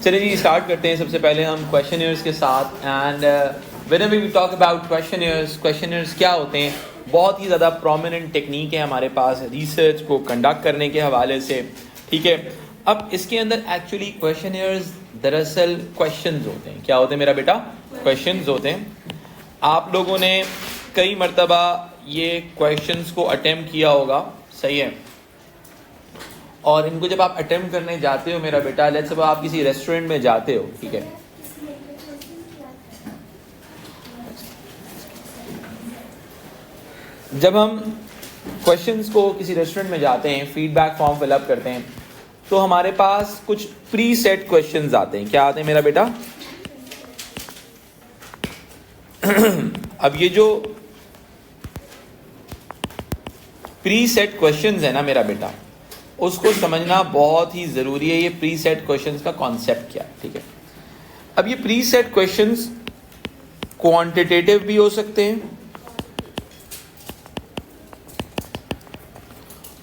चलिए जी स्टार्ट करते हैं। सबसे पहले हम क्वेश्चनर्स के साथ and whenever we talk about questionnaires क्या होते हैं, बहुत ही ज़्यादा प्रोमिनेंट टेक्निक है हमारे पास रिसर्च को कंडक्ट करने के हवाले से। ठीक है, अब इसके अंदर एक्चुअली क्वेश्चनर्स दरअसल क्वेश्चंस होते हैं। क्या होते हैं मेरा बेटा? क्वेश्चंस होते हैं। आप लोगों ने कई मर्तबा ये क्वेश्चंस को अटेम्प्ट किया होगा, सही है। और इनको जब आप अटेम्प्ट करने जाते हो मेरा बेटा, लेट्स सपोज आप किसी रेस्टोरेंट में जाते हो, ठीक है, जब हम क्वेश्चंस को किसी रेस्टोरेंट में जाते हैं, फीडबैक फॉर्म फिलअप करते हैं, तो हमारे पास कुछ प्री सेट क्वेश्चंस आते हैं। क्या आते हैं मेरा बेटा? अब ये जो प्री सेट क्वेश्चंस है ना मेरा बेटा, उसको समझना बहुत ही ज़रूरी है। ये प्री सेट क्वेश्चंस का कॉन्सेप्ट क्या है, ठीक है। अब ये प्री सेट क्वेश्चंस क्वांटिटेटिव भी हो सकते हैं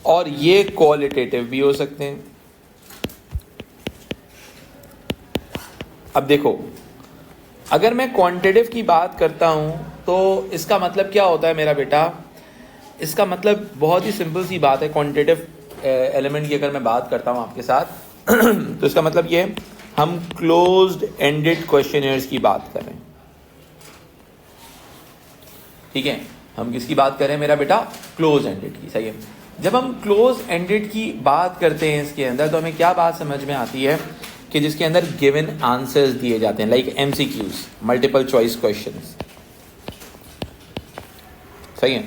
और ये क्वालिटेटिव भी हो सकते हैं। अब देखो, अगर मैं क्वांटिटेटिव की बात करता हूं तो इसका मतलब क्या होता है मेरा बेटा? इसका मतलब बहुत ही सिंपल सी बात है। क्वांटिटेटिव एलिमेंट की अगर मैं बात करता हूं आपके साथ तो इसका मतलब ये है, हम क्लोज्ड एंडेड क्वेश्चनर्स की बात कर रहे हैं। ठीक है, हम किसकी बात कर रहे हैं मेरा बेटा? क्लोज एंडेड की, सही है। जब हम क्लोज एंडेड की बात करते हैं इसके अंदर, तो हमें क्या बात समझ में आती है कि जिसके अंदर गिवन आंसर्स दिए जाते हैं, like MCQs, multiple choice questions, सही है।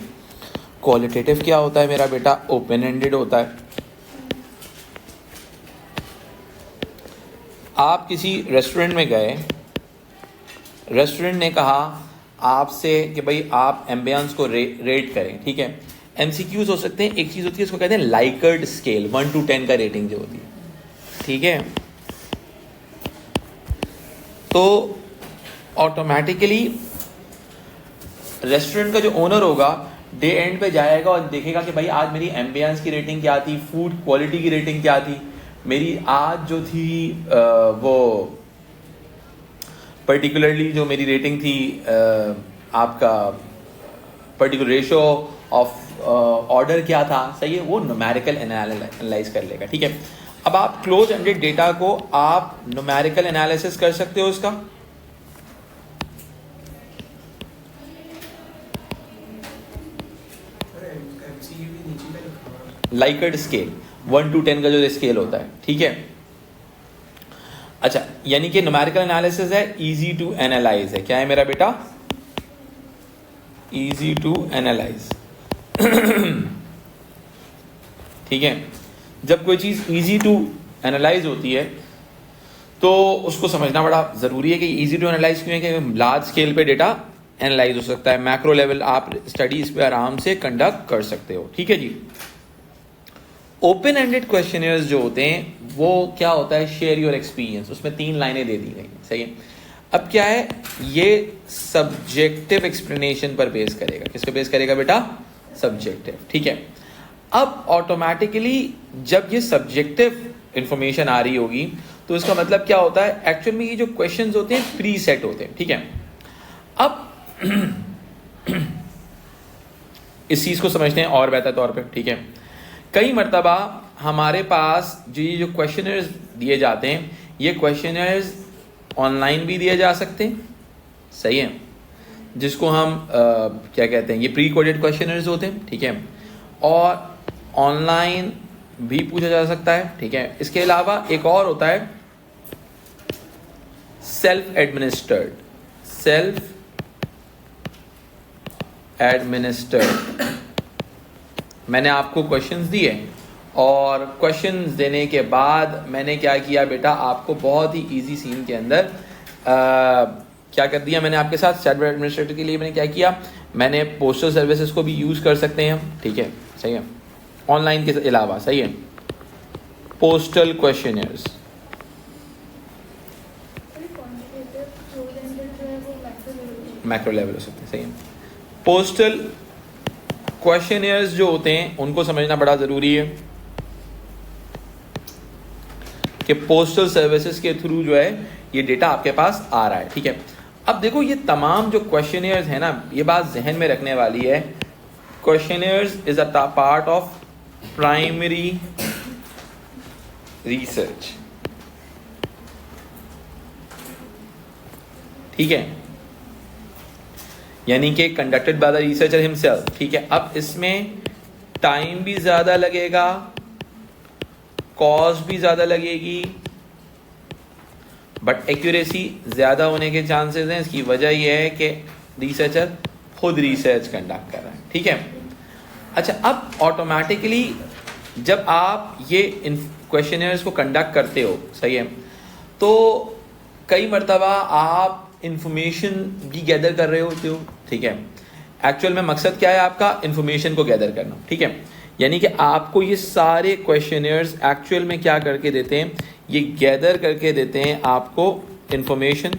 क्वालिटेटिव क्या होता है मेरा बेटा? ओपन एंडेड होता है। आप किसी रेस्टोरेंट में गए, रेस्टोरेंट ने कहा आपसे कि भाई आप एम्बियंस को रेट करें, ठीक है। MCQs हो सकते हैं। एक चीज़ होती है, इसको कहते हैं लाइकर्ड स्केल, 1 to 10 का रेटिंग जो होती है, ठीक है। तो ऑटोमेटिकली रेस्टोरेंट का जो ओनर होगा डे एंड पे जाएगा और देखेगा कि भाई आज मेरी एम्बियंस की रेटिंग क्या थी, फूड क्वालिटी की रेटिंग क्या थी, मेरी आज जो थी वो पर्टिकुलरली जो मेरी रेटिंग थी, आपका पर्टिकुलर रेशो ऑफ ऑर्डर क्या था, सही है। वो न्यूमेरिकल एनालाइज कर लेगा, ठीक है। अब आप क्लोज एंडेड डेटा को आप न्यूमेरिकल एनालिसिस कर सकते हो इसका। लाइकर्ड स्केल 1 to 10 का जो स्केल होता है, ठीक है। अच्छा, यानी कि न्यूमेरिकल एनालिसिस है, इजी टू एनालाइज है। क्या है मेरा बेटा? Easy to analyse. ठीक है, जब कोई चीज इजी टू एनालाइज होती है तो उसको समझना बड़ा जरूरी है कि इजी टू एनालाइज क्यों है, कि लार्ज स्केल पे डेटा एनालाइज हो सकता है। मैक्रो लेवल आप स्टडी इस पे आराम से कंडक्ट कर सकते हो, ठीक है जी। ओपन एंडेड क्वेश्चनर्स जो होते हैं वो क्या होता है? Share your experience. उसमें 3 लाइनें दे दी गई, सही है। अब क्या है, ये सब्जेक्टिव एक्सप्लेनेशन पर बेस करेगा। किस पे बेस करेगा बेटा? सब्जेक्टिव, ठीक है। अब ऑटोमेटिकली जब ये सब्जेक्टिव इंफॉर्मेशन आ रही होगी तो इसका मतलब क्या होता है? एक्चुअल में ये जो क्वेश्चंस होते हैं प्री सेट होते हैं, ठीक है। अब इस चीज को समझते हैं और बेहतर तौर पे, ठीक है। कई मर्तबा हमारे पास जो क्वेश्चनर्स दिए जाते हैं, ये क्वेश्चनर्स ऑनलाइन भी दिए जा सकते हैं, सही है, जिसको हम क्या कहते हैं, ये प्री कोडेड क्वेश्चनर्स होते हैं, ठीक है। और ऑनलाइन भी पूछा जा सकता है, ठीक है। इसके अलावा एक और होता है सेल्फ एडमिनिस्टर्ड। मैंने आपको क्वेश्चंस दिए और क्वेश्चंस देने के बाद मैंने क्या किया बेटा? आपको बहुत ही इजी सीन के अंदर क्या कर दिया मैंने आपके साथ। सेल्फ एडमिनिस्ट्रेटर के लिए मैंने क्या किया? मैंने पोस्टल सर्विसेज को भी यूज कर सकते हैं हम, ठीक है, सही है, ऑनलाइन के अलावा, सही है। पोस्टल क्वेश्चनर्स, मैक्रो लेवल हो सकते हैं, सही है। पोस्टल क्वेश्चनर्स जो होते हैं उनको समझना बड़ा ज़रूरी है। कि पोस्टल सर्विसेज के थ्रू जो है ये डेटा आपके पास आ रहा है, ठीक है। अब देखो ये तमाम जो क्वेश्चनियर्स है ना, ये बात जहन में रखने वाली है, questionnaires is a part of primary research, ठीक है, यानी कि conducted by the researcher himself, ठीक है। अब इसमें टाइम भी ज्यादा लगेगा, कॉस्ट भी ज्यादा लगेगी, बट एक्यूरेसी ज्यादा होने के चांसेस हैं। इसकी वजह यह है कि रिसर्चर खुद रिसर्च कंडक्ट कर रहा है, ठीक है। अच्छा, अब ऑटोमेटिकली जब आप ये क्वेश्चनर्स को कंडक्ट करते हो, सही है, तो कई मरतबा आप इंफॉर्मेशन भी गैदर कर रहे होते हो, ठीक है। एक्चुअल में मकसद क्या है आपका? इंफॉर्मेशन को गैदर करना, ठीक है। यानी कि आपको ये सारे क्वेश्चनर्स एक्चुअल में क्या करके देते हैं? ये गैदर करके देते हैं आपको इंफॉर्मेशन,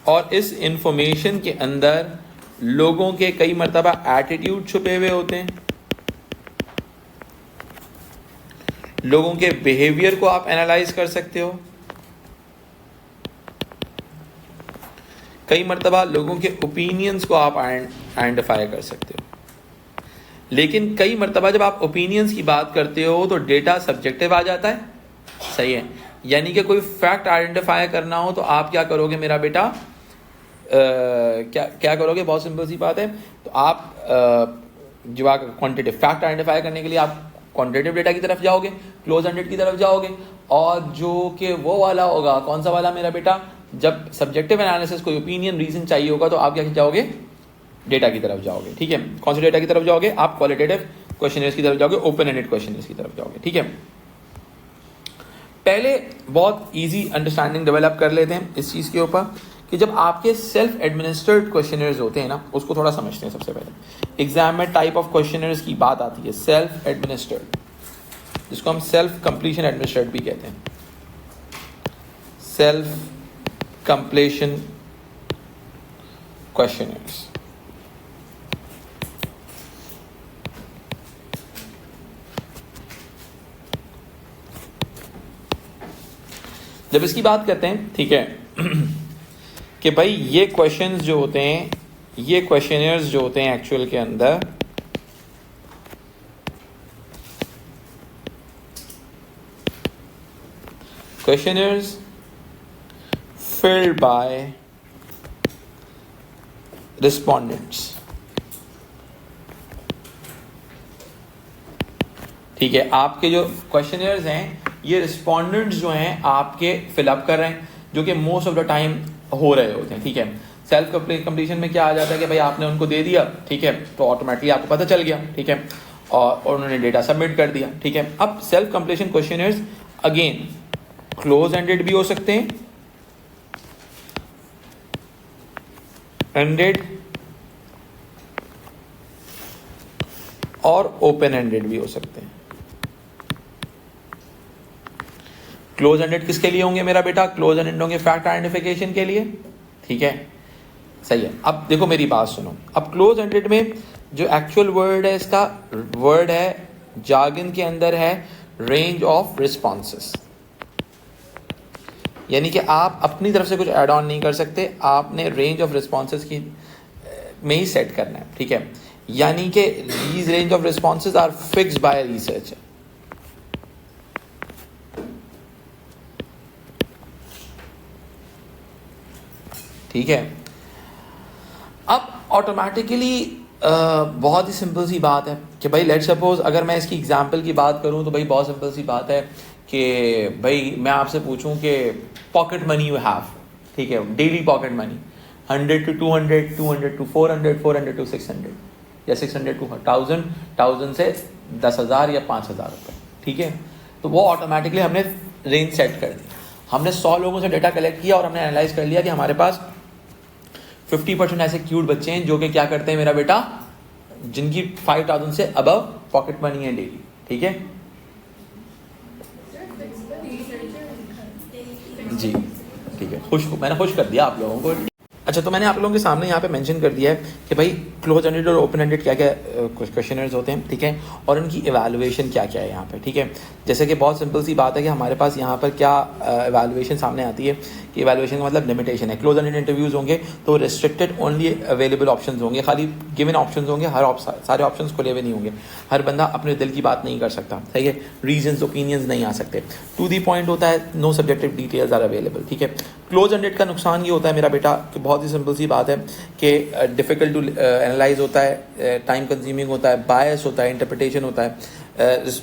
और इस इंफॉर्मेशन के अंदर लोगों के कई मरतबा एटीट्यूड छुपे हुए होते हैं, लोगों के बिहेवियर को आप एनालाइज कर सकते हो, कई मरतबा लोगों के ओपिनियंस को आप आइडेंटिफाई कर सकते हो। लेकिन कई मरतबा जब आप ओपिनियंस की बात करते हो तो डेटा सब्जेक्टिव आ जाता है, सही है। यानी कि कोई फैक्ट आइडेंटिफाई करना हो तो आप क्या करोगे मेरा बेटा? क्या करोगे? बहुत सिंपल सी बात है। तो आप जो क्वांटिटेटिव फैक्ट आइडेंटिफाई करने के लिए आप क्वांटिटेटिव डेटा की तरफ जाओगे, क्लोज एंडेड की तरफ जाओगे, और जो कि वो वाला होगा, कौन सा वाला मेरा बेटा? जब सब्जेक्टिव एनालिसिस, कोई ओपिनियन, रीजन चाहिए होगा तो आप क्या जाओगे? डेटा की तरफ जाओगे, ठीक है। कौन से डेटा की तरफ जाओगे? आप क्वालिटेटिव क्वेश्चनर्स की तरफ जाओगे, ओपन एंडेड क्वेश्चनर्स की तरफ जाओगे, ठीक है। पहले बहुत इजी अंडरस्टैंडिंग डेवलप कर लेते हैं इस चीज के ऊपर कि जब आपके सेल्फ एडमिनिस्ट्रेड क्वेश्चनर्स होते हैं ना, उसको थोड़ा समझते हैं। सबसे पहले एग्जाम में टाइप ऑफ क्वेश्चनर्स की बात आती है, सेल्फ एडमिनिस्ट्रेड, जिसको हम सेल्फ कंप्लीशन एडमिनिस्ट्रेड भी कहते हैं। सेल्फ कंप्लीशन क्वेश्चनर्स, जब इसकी बात करते हैं, ठीक है, कि भाई ये क्वेश्चंस जो होते हैं, ये क्वेश्चनर्स जो होते हैं एक्चुअल के अंदर क्वेश्चनर्स filled by respondents, ठीक है। आपके जो क्वेश्चनर्स हैं ये रिस्पोंडेंट्स जो हैं आपके फिलअप कर रहे हैं, जो कि मोस्ट ऑफ द टाइम हो रहे होते हैं, ठीक है। सेल्फ कंप्लीशन में क्या आ जाता है कि भाई आपने उनको दे दिया, ठीक है, तो ऑटोमेटिकली आपको पता चल गया, ठीक है, और उन्होंने डेटा सबमिट कर दिया, ठीक है। अब self completion questioners again close ended भी हो सकते हैं, एंडेड और ओपन एंडेड भी हो सकते हैं। क्लोज एंडेड किसके लिए होंगे मेरा बेटा? क्लोज एंडेड होंगे फैक्ट आइडेंटिफिकेशन के लिए, ठीक है, सही है। अब देखो मेरी बात सुनो, अब क्लोज एंडेड में जो एक्चुअल वर्ड है, इसका वर्ड है, जार्गन के अंदर है रेंज ऑफ रिस्पॉन्सेस, यानी कि आप अपनी तरफ से कुछ ऐड ऑन नहीं कर सकते, आपने रेंज ऑफ रिस्पॉन्सेस की में ही सेट करना है, ठीक है। यानी कि these range of responses are fixed by researcher, ठीक है। अब ऑटोमेटिकली बहुत ही सिंपल सी बात है कि भाई लेट सपोज अगर मैं इसकी एग्जांपल की बात करूं तो भाई बहुत सिंपल सी बात है कि भाई मैं आपसे पूछूं कि पॉकेट मनी यू हैव, ठीक है, daily pocket money 100 to 200, 200 to 400, 400 to 600 या 600 to 1000, 1000 से 10,000 या 5,000 रुपये, ठीक है। तो वो ऑटोमेटिकली हमने रेंज सेट कर दी। हमने 100 लोगों से डेटा कलेक्ट किया और हमने एनालाइज कर लिया कि हमारे पास 50% ऐसे क्यूट बच्चे हैं जो कि क्या करते हैं मेरा बेटा, जिनकी 5,000 से अबव पॉकेट मनी है डेली, ठीक है जी, ठीक है। मैंने खुश कर दिया आप लोगों को। अच्छा, तो मैंने आप लोगों के सामने यहाँ पे मेंशन कर दिया है कि भाई क्लोज एंडेड और ओपन एंडेड क्या क्या क्वेश्चनर्स होते हैं, ठीक है, और उनकी इवैल्यूएशन क्या क्या है यहाँ पे, ठीक है। जैसे कि बहुत सिंपल सी बात है कि हमारे पास यहाँ पर क्या इवैल्यूएशन सामने आती है कि इवैल्यूएशन का मतलब लिमिटेशन है। क्लोज एंडेड इंटरव्यूज़ होंगे तो रिस्ट्रिक्टेड ओनली अवेलेबल ऑप्शन होंगे, खाली गिवन ऑप्शन होंगे, सारे ऑप्शन खुले हुए नहीं होंगे, हर बंदा अपने दिल की बात नहीं कर सकता, सही है, रीजंस ओपिनियंस नहीं आ सकते, टू दी पॉइंट होता है, no subjective details are available, ठीक है। क्लोज एंडेड का नुकसान ये होता है मेरा बेटा कि बहुत ही सिंपल सी बात है कि डिफ़िकल्ट टू एनालाइज होता है, टाइम कंज्यूमिंग होता है, बायस होता है, इंटरप्रिटेशन होता है,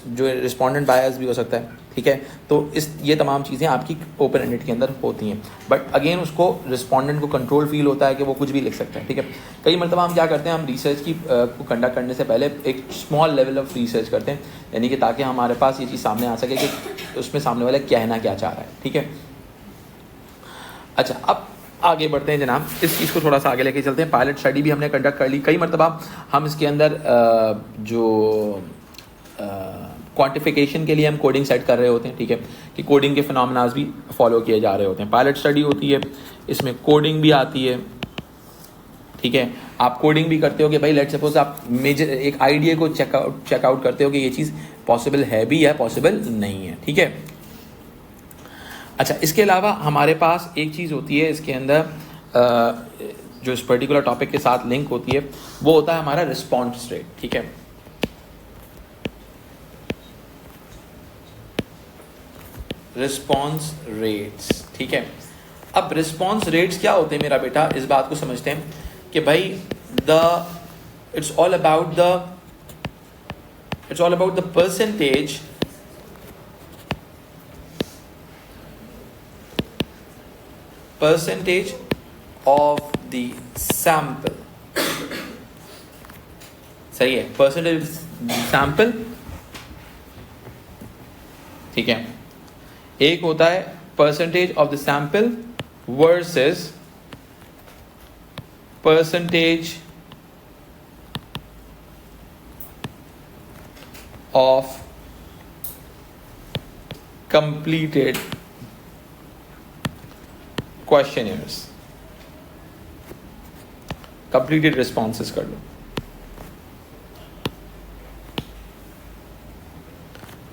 जो रिस्पोंडेंट बायस भी हो सकता है, ठीक है। तो ये तमाम चीज़ें आपकी ओपन एंडेड के अंदर होती हैं, बट अगेन उसको रिस्पोंडेंट को कंट्रोल फील होता है कि वो कुछ भी लिख सकता है, ठीक है। कई मरतबा हम क्या करते हैं, हम रिसर्च को कंडक्ट करने से पहले एक स्मॉल लेवल ऑफ रिसर्च करते हैं, यानी कि ताकि हमारे पास ये चीज़ सामने आ सके कि उसमें सामने वाला कहना क्या चाह रहा है, ठीक है। अच्छा, अब आगे बढ़ते हैं जनाब, इस चीज़ को थोड़ा सा आगे लेके चलते हैं। पायलट स्टडी भी हमने कंडक्ट कर ली, कई मरतबा हम इसके अंदर जो क्वांटिफिकेशन के लिए हम कोडिंग सेट कर रहे होते हैं, ठीक है, कि कोडिंग के फिनोमेनास भी फॉलो किए जा रहे होते हैं। पायलट स्टडी होती है, इसमें कोडिंग भी आती है, ठीक है। आप कोडिंग भी करते हो कि भाई लेट्स सपोज आप मेजर एक आइडिया को चेकआउट करते हो कि ये चीज़ पॉसिबल है भी या पॉसिबल नहीं है, ठीक है। अच्छा, इसके अलावा हमारे पास एक चीज़ होती है इसके अंदर जो इस पर्टिकुलर टॉपिक के साथ लिंक होती है, वो होता है हमारा रिस्पॉन्स रेट, ठीक है। रिस्पॉन्स रेट्स, ठीक है। अब रिस्पॉन्स रेट्स क्या होते हैं मेरा बेटा, इस बात को समझते हैं कि भाई it's all about the percentage of the sample, सही है, परसेंटेज सैंपल, ठीक है। एक होता है percentage of the sample versus percentage of completed questionnaires, completed responses कर लो,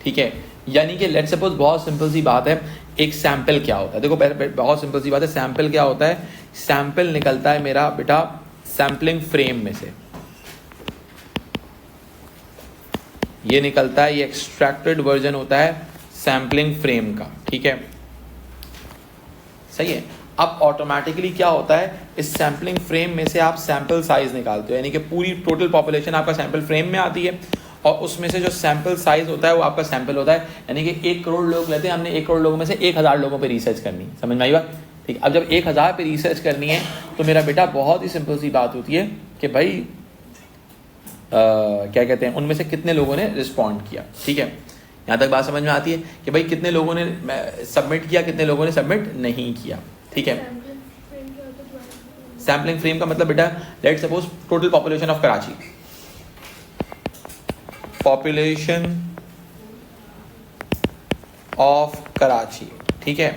ठीक है। यानी कि लेट्स सपोज बहुत सिंपल सी बात है, एक सैंपल क्या होता है, देखो बहुत सिंपल सी बात है, सैंपल क्या होता है, सैंपल निकलता है मेरा बेटा सैंपलिंग फ्रेम में से, ये निकलता है, ये एक्सट्रैक्टेड वर्जन होता है सैंपलिंग फ्रेम का, ठीक है, सही है। अब ऑटोमेटिकली क्या होता है, इस सैंपलिंग फ्रेम में से आप सैंपल साइज निकालते हो, यानी कि पूरी टोटल पॉपुलेशन आपका सैंपल फ्रेम में आती है, और उसमें से जो सैंपल साइज होता है वो आपका सैंपल होता है, यानी कि 1 करोड़ लोग लेते हैं, हमने 1 करोड़ लोगों में से 1000 लोगों पे रिसर्च करनी है, समझ में आई बात, ठीक। अब जब 1000 पे रिसर्च करनी है तो मेरा बेटा बहुत ही सिंपल सी बात होती है कि भाई क्या कहते हैं, उनमें से कितने लोगों ने रिस्पॉन्ड किया, ठीक है। यहाँ तक बात समझ में आती है कि भाई कितने लोगों ने सबमिट किया, कितने लोगों ने सबमिट नहीं किया, ठीक है। सैम्पलिंग फ्रेम का मतलब बेटा let's suppose total population of Karachi, population of Karachi, ठीक है।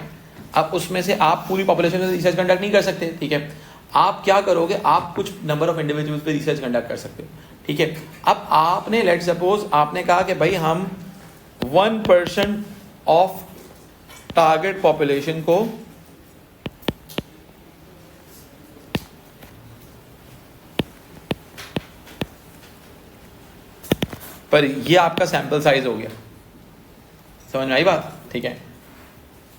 अब उसमें से आप पूरी पॉपुलेशन में रिसर्च कंडक्ट नहीं कर सकते, ठीक है। आप क्या करोगे, आप कुछ नंबर ऑफ इंडिविजुअल्स पे रिसर्च कंडक्ट कर सकते हो, ठीक है। अब आपने लेट्स सपोज आपने कहा कि भाई हम 1% ऑफ टारगेट पॉपुलेशन को पर ये आपका सैंपल साइज हो गया, समझ में आई बात, ठीक है।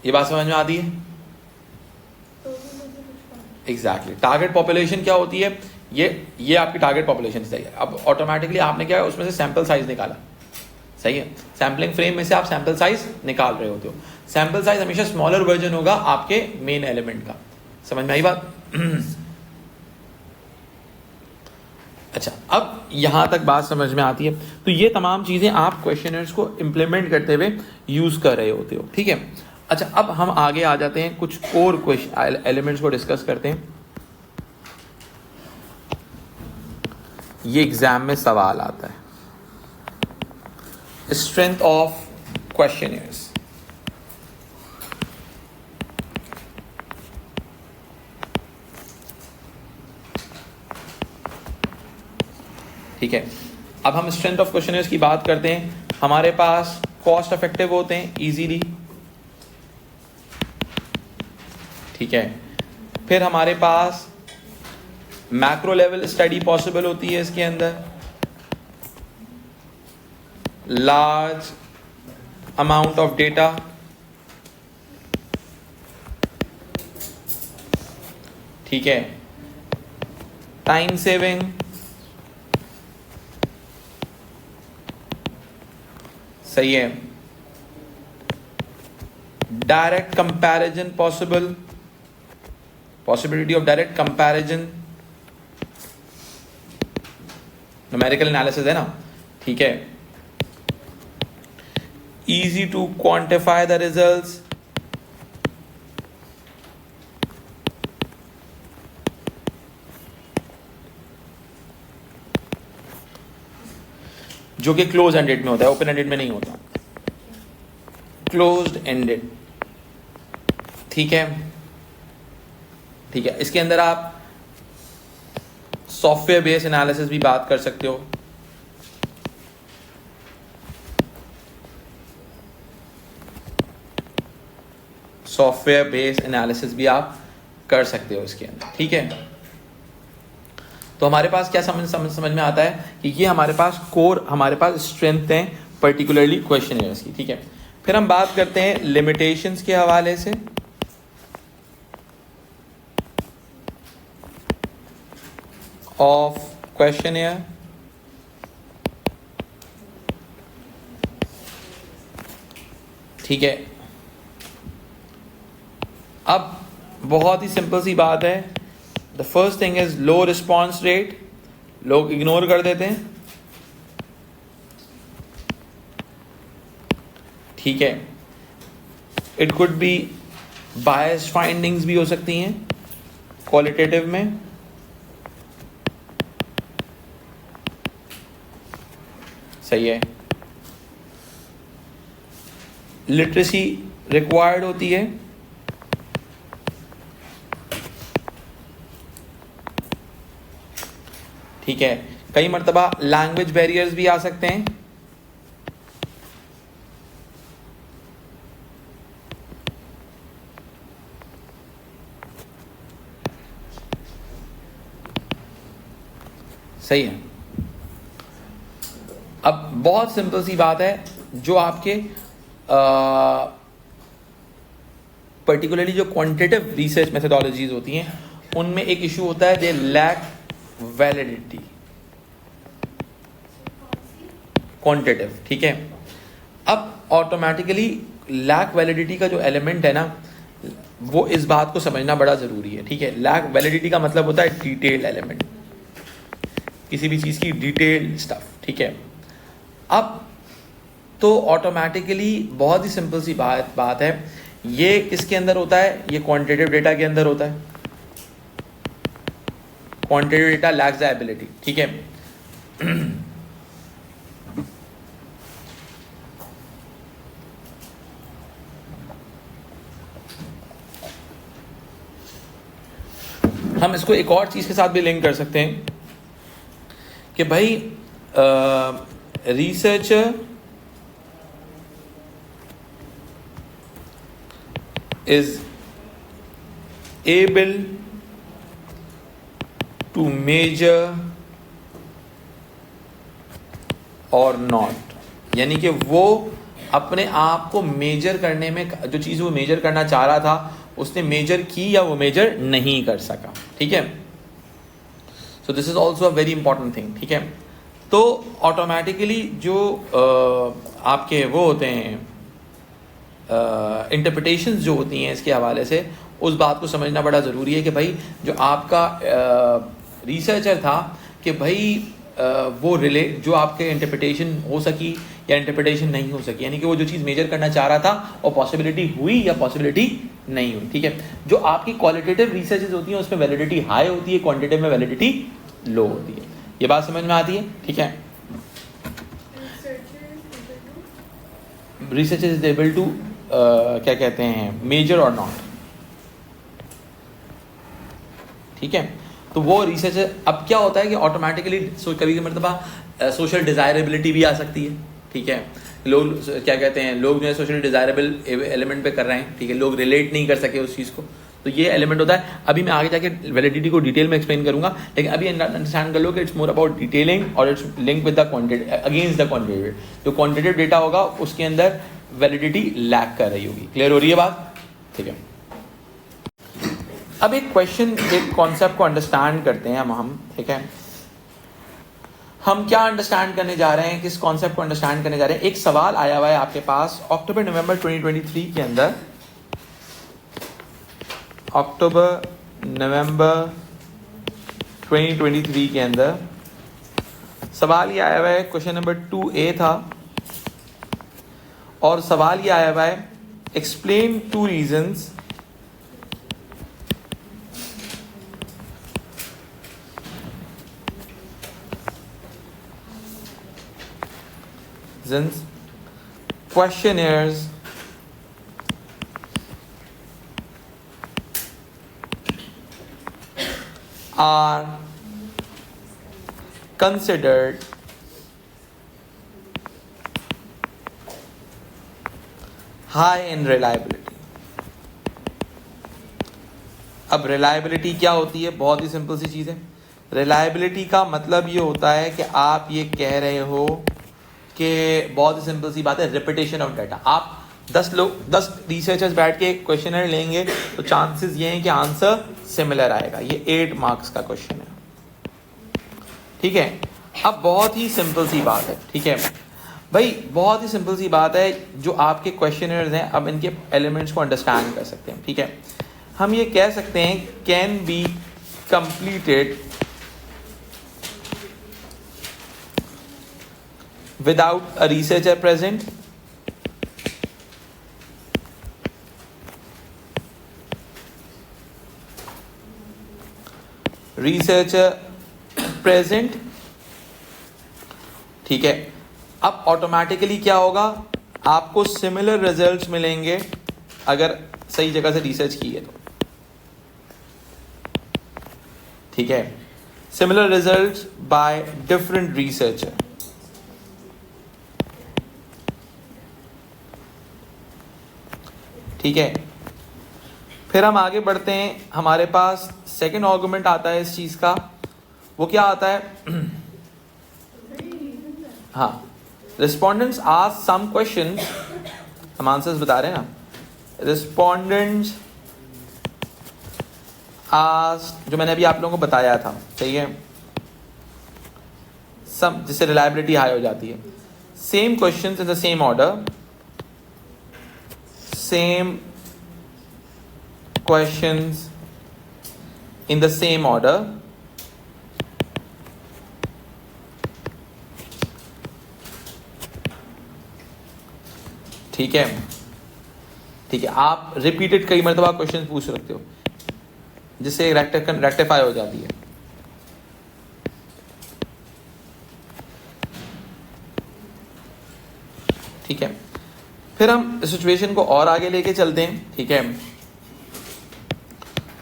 ये बात समझ में आती है, एग्जैक्टली। टारगेट पॉपुलेशन क्या होती है, ये आपकी टारगेट पॉपुलेशन सही है। अब ऑटोमेटिकली आपने क्या है, उसमें से सैंपल साइज निकाला, सही है। सैम्पलिंग फ्रेम में से आप सैंपल साइज निकाल रहे होते हो, सैंपल साइज हमेशा स्मॉलर वर्जन होगा आपके मेन एलिमेंट का, समझ में आई बात। अच्छा, अब यहां तक बात समझ में आती है, तो ये तमाम चीजें आप क्वेश्चनर्स को इंप्लीमेंट करते हुए यूज कर रहे होते हो, ठीक है। अच्छा, अब हम आगे आ जाते हैं, कुछ और एलिमेंट्स को डिस्कस करते हैं। ये एग्जाम में सवाल आता है, स्ट्रेंथ ऑफ क्वेश्चनर्स, ठीक है, अब हम स्ट्रेंथ ऑफ क्वेश्चनर्स की बात करते हैं। हमारे पास कॉस्ट इफेक्टिव होते हैं इजीली, ठीक है। फिर हमारे पास मैक्रो लेवल स्टडी पॉसिबल होती है इसके अंदर, लार्ज अमाउंट ऑफ डेटा, ठीक है, टाइम सेविंग, सही है, direct comparison possible, possibility of direct comparison, numerical analysis है ना, ठीक है, easy to quantify the results, जो कि क्लोज एंडेड में होता है, ओपन एंडेड में नहीं होता, क्लोज्ड एंडेड, ठीक है, ठीक है। इसके अंदर आप सॉफ्टवेयर बेस्ड एनालिसिस भी बात कर सकते हो, सॉफ्टवेयर बेस्ड एनालिसिस भी आप कर सकते हो इसके अंदर, ठीक है। तो हमारे पास क्या समझ में आता है कि ये हमारे पास कोर, हमारे पास स्ट्रेंथ है पर्टिकुलरली क्वेश्चनर्स की, ठीक है। फिर हम बात करते हैं लिमिटेशंस के हवाले से, ऑफ क्वेश्चनर, ठीक है। अब बहुत ही सिंपल सी बात है, the first thing is low response rate, लोग इग्नोर कर देते हैं, ठीक है। It could be bias findings भी हो सकती हैं क्वालिटेटिव में, सही है, लिटरेसी रिक्वायर्ड होती है, ठीक है। कई मर्तबा लैंग्वेज बैरियर्स भी आ सकते हैं, सही है। अब बहुत सिंपल सी बात है, जो आपके पर्टिकुलरली जो क्वांटिटेटिव रिसर्च मेथोडोलॉजीज होती हैं, उनमें एक इशू होता है, दे लैक वैलिडिटी, क्वांटिटेटिव, ठीक है। अब ऑटोमेटिकली लैक वैलिडिटी का जो एलिमेंट है ना, वो इस बात को समझना बड़ा जरूरी है, ठीक है। लैक वैलिडिटी का मतलब होता है डिटेल्ड एलिमेंट, किसी भी चीज की डिटेल्ड स्टफ, ठीक है। अब तो ऑटोमेटिकली बहुत ही सिंपल सी बात है, ये किसके अंदर होता है, ये क्वांटिटेटिव डेटा के अंदर होता है, quantitative data lakhs the ability, ठीक है। हम इसको एक और चीज के साथ भी लिंक कर सकते हैं कि भाई researcher is able to measure or not, यानी कि वो अपने आप को मेजर करने में, जो चीज़ वो मेजर करना चाह रहा था उसने मेजर की या वो मेजर नहीं कर सका, ठीक है। So this is also a very important thing, ठीक है। तो ऑटोमेटिकली जो आपके वो होते हैं इंटरप्रिटेशंस जो होती हैं इसके हवाले से, उस बात को समझना बड़ा ज़रूरी है कि भाई जो आपका रिसर्चर था कि भाई वो जो आपके इंटरप्रिटेशन हो सकी या इंटरप्रिटेशन नहीं हो सकी, यानी कि वो जो चीज़ मेजर करना चाह रहा था और पॉसिबिलिटी हुई या पॉसिबिलिटी नहीं हुई, ठीक है। जो आपकी क्वालिटेटिव रिसर्चेज होती हैं उसमें वैलिडिटी हाई होती है, क्वांटिटेटिव में वैलिडिटी लो होती है। ये बात समझ में आती है, ठीक है। रिसर्च इज एबल टू क्या कहते हैं, मेजर और नॉट, ठीक है। तो वो रिसर्च अब क्या होता है कि ऑटोमेटिकली कभी मरतबा सोशल डिज़ायरेबिलिटी भी आ सकती है, ठीक है। लोग क्या कहते हैं, लोग जो है सोशल डिज़ायरेबल एलिमेंट पे कर रहे हैं, ठीक है, लोग रिलेट नहीं कर सके उस चीज़ को, तो ये एलिमेंट होता है। अभी मैं आगे जाके वैलिडिटी को डिटेल में एक्सप्लेन करूंगा, लेकिन अभी अंडरस्टैंड कर लो कि इट्स मोर अबाउट डिटेलिंग और it's link with the quantitative against the quantitative. जो क्वांटिटेटिव डेटा होगा उसके अंदर वैलिडिटी लैक कर रही होगी। क्लियर हो रही है बात? ठीक है। अब एक क्वेश्चन, एक कॉन्सेप्ट को अंडरस्टैंड करते हैं हम, ठीक है। हम क्या अंडरस्टैंड करने जा रहे हैं, किस कॉन्सेप्ट को अंडरस्टैंड करने जा रहे हैं। एक सवाल आया हुआ है आपके पास अक्टूबर नवंबर 2023 के अंदर, अक्टूबर नवंबर 2023 के अंदर सवाल ये आया हुआ है, क्वेश्चन नंबर 2A था, और सवाल ये आया हुआ है explain 2 reasons questionnaires are considered high in reliability। अब रिलायबिलिटी क्या होती है? बहुत ही सिंपल सी चीज़ है। रिलायबिलिटी का मतलब ये होता है कि आप ये कह रहे हो कि बहुत ही सिंपल सी बात है, रिपीटेशन ऑफ डाटा। आप 10 रिसर्चर्स बैठ के क्वेश्चनर लेंगे तो चांसेस ये हैं कि आंसर सिमिलर आएगा। ये 8 मार्क्स का क्वेश्चन है, ठीक है। अब बहुत ही सिंपल सी बात है, ठीक है भाई, बहुत ही सिंपल सी बात है। जो आपके क्वेश्चनर्स हैं, अब इनके एलिमेंट्स को अंडरस्टैंड कर सकते हैं, ठीक है। हम ये कह सकते हैं can be completed without a researcher present, researcher present, ठीक है। अब ऑटोमेटिकली क्या होगा, आपको सिमिलर रिजल्ट्स मिलेंगे अगर सही जगह से रिसर्च की है तो, ठीक है। Similar results by different researcher, ठीक है। फिर हम आगे बढ़ते हैं, हमारे पास सेकंड आर्गुमेंट आता है इस चीज का। वो क्या आता है? हाँ, रिस्पोंडेंट्स आस्क सम क्वेश्चंस, हम आंसर्स बता रहे हैं ना। रिस्पोंडेंट्स आस्क, जो मैंने अभी आप लोगों को बताया था, सही है, सम, जिससे रिलायबिलिटी हाई हो जाती है। Same questions in the same order, same questions in the same order, ठीक है, ठीक है। आप रिपीटेड कई मरतबा क्वेश्चन पूछ सकते हो जिससे रेक्टिफाई हो जाती है, ठीक है। फिर हम सिचुएशन को और आगे लेके चलते हैं, ठीक है।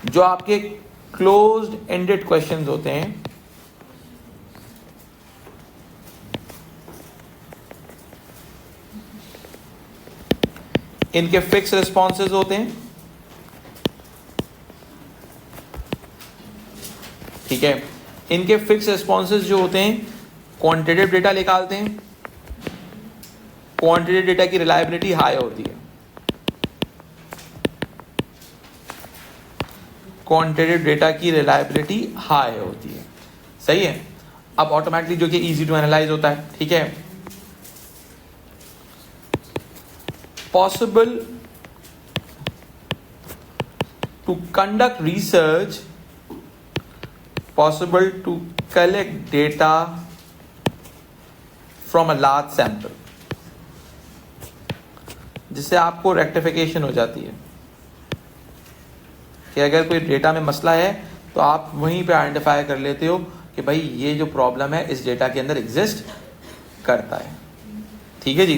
जो आपके क्लोज्ड एंडेड क्वेश्चंस होते हैं, इनके फिक्स रिस्पॉन्सेज होते हैं, ठीक है। इनके फिक्स रिस्पॉन्सेज जो होते हैं, क्वांटिटेटिव डेटा निकालते हैं, क्वांटिटेटिव डेटा की रिलायबिलिटी हाई होती है, क्वांटिटेटिव डेटा की रिलायबिलिटी हाई होती है, सही है। अब ऑटोमेटिकली जो कि इजी टू एनालाइज होता है, ठीक है। Possible to conduct research, possible to collect data from a large sample, जिससे आपको रेक्टिफिकेशन हो जाती है कि अगर कोई डेटा में मसला है तो आप वहीं पे आइडेंटिफाई कर लेते हो कि भाई ये जो प्रॉब्लम है इस डेटा के अंदर एग्जिस्ट करता है, ठीक है जी।